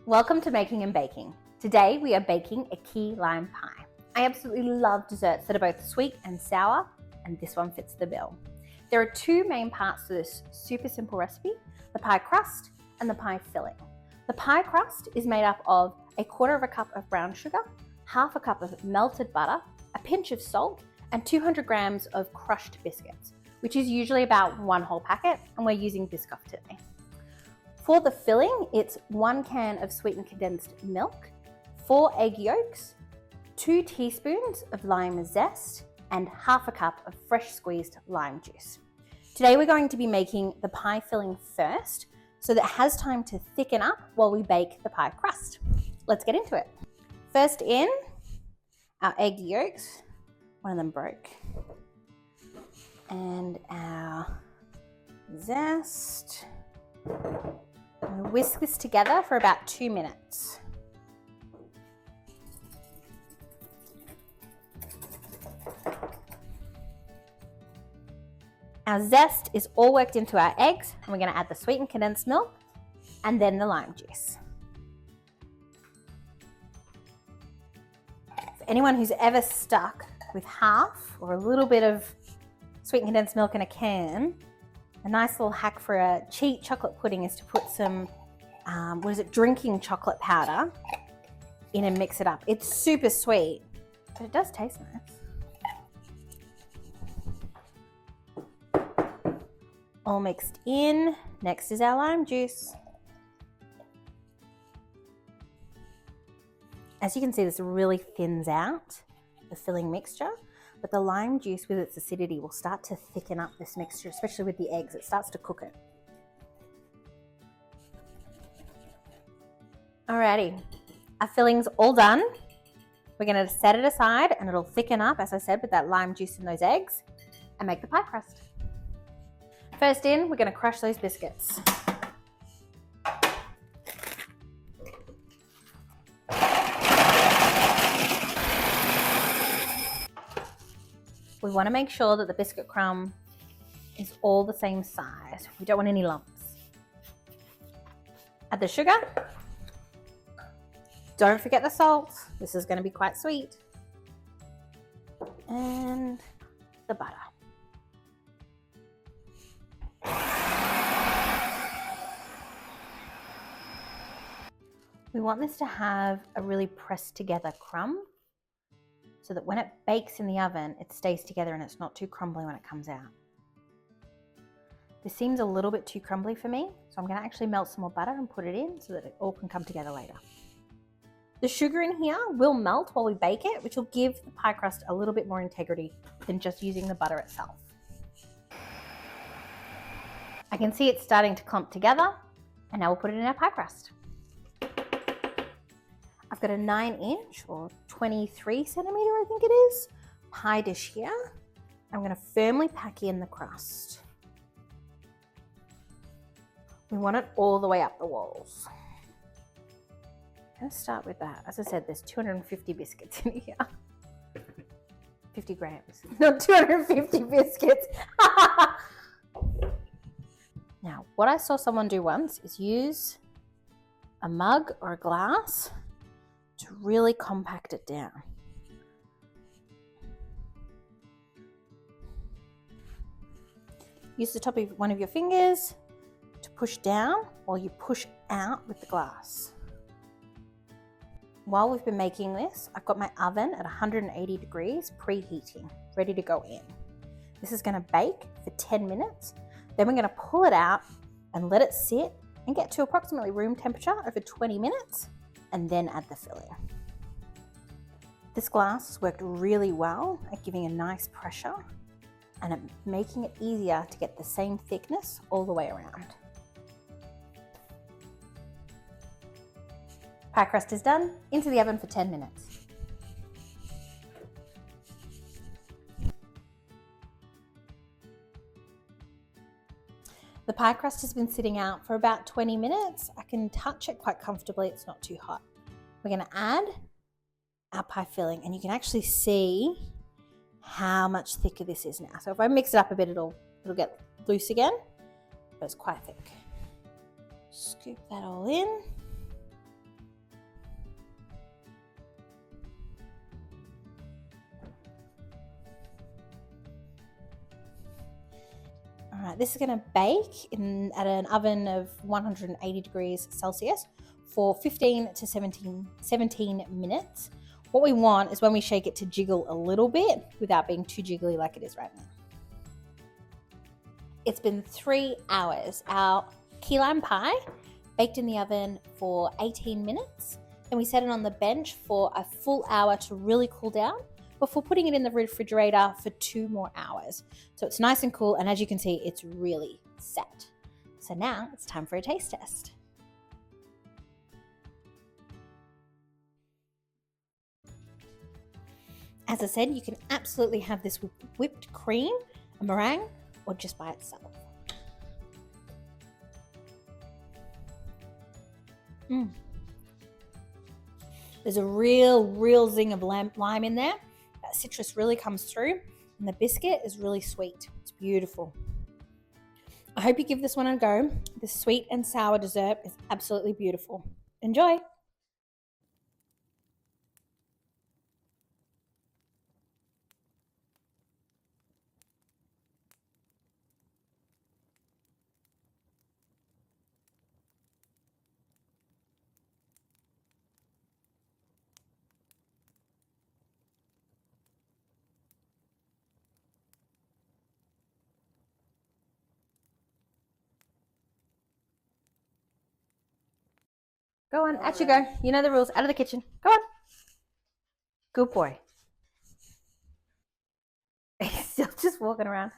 Welcome to Making and Baking. Today we are baking a key lime pie. I absolutely love desserts that are both sweet and sour, and this one fits the bill. There are two main parts to this super simple recipe, the pie crust and the pie filling. The pie crust is made up of 1/4 cup of brown sugar, 1/2 cup of melted butter, a pinch of salt, and 200 grams of crushed biscuits, which is usually about 1 whole packet, and we're using Biscoff today. For the filling, it's 1 can of sweetened condensed milk, 4 egg yolks, 2 teaspoons of lime zest, and 1/2 cup of fresh squeezed lime juice. Today we're going to be making the pie filling first, so that it has time to thicken up while we bake the pie crust. Let's get into it. First in, our egg yolks, one of them broke, and our zest. We'll whisk this together for about 2 minutes. Our zest is all worked into our eggs, and we're going to add the sweetened condensed milk and then the lime juice. For anyone who's ever stuck with half or a little bit of sweetened condensed milk in a can, a nice little hack for a cheap chocolate pudding is to put some, drinking chocolate powder in and mix it up. It's super sweet, but it does taste nice. All mixed in. Next is our lime juice. As you can see, this really thins out the filling mixture, but the lime juice with its acidity will start to thicken up this mixture, especially with the eggs. It starts to cook it. Alrighty, our filling's all done. We're gonna set it aside and it'll thicken up, as I said, with that lime juice and those eggs, and make the pie crust. First in, we're gonna crush those biscuits. We want to make sure that the biscuit crumb is all the same size. We don't want any lumps. Add the sugar. Don't forget the salt. This is going to be quite sweet. And the butter. We want this to have a really pressed together crumb, so that when it bakes in the oven, it stays together and it's not too crumbly when it comes out. This seems a little bit too crumbly for me, so I'm gonna actually melt some more butter and put it in so that it all can come together later. The sugar in here will melt while we bake it, which will give the pie crust a little bit more integrity than just using the butter itself. I can see it's starting to clump together, and now we'll put it in our pie crust. I've got a 9-inch or 23 centimeter, I think it is, pie dish here. I'm going to firmly pack in the crust. We want it all the way up the walls. I'm going to start with that. As I said, there's 250 biscuits in here. 50 grams, not 250 biscuits. Now, what I saw someone do once is use a mug or a glass to really compact it down. Use the top of one of your fingers to push down while you push out with the glass. While we've been making this, I've got my oven at 180 degrees preheating, ready to go in. This is going to bake for 10 minutes. Then we're going to pull it out and let it sit and get to approximately room temperature over 20 minutes. And then add the filling. This glass has worked really well at giving a nice pressure and at making it easier to get the same thickness all the way around. Pie crust is done. Into the oven for 10 minutes. The pie crust has been sitting out for about 20 minutes. I can touch it quite comfortably, it's not too hot. We're going to add our pie filling, and you can actually see how much thicker this is now. So if I mix it up a bit, it'll get loose again, but it's quite thick. Scoop that all in. All right, this is going to bake at an oven of 180 degrees Celsius for 15 to 17 minutes. What we want is when we shake it to jiggle a little bit without being too jiggly like it is right now. It's been 3 hours. Our key lime pie baked in the oven for 18 minutes. Then we set it on the bench for a full hour to really cool down before putting it in the refrigerator for 2 more hours. So it's nice and cool, and as you can see, it's really set. So now it's time for a taste test. As I said, you can absolutely have this with whipped cream, a meringue, or just by itself. There's a real zing of lime in there. That citrus really comes through, and the biscuit is really sweet. It's beautiful. I hope you give this one a go. This sweet and sour dessert is absolutely beautiful. Enjoy! Go on, out you go. You know the rules. Out of the kitchen. Go on. Good boy. He's still just walking around.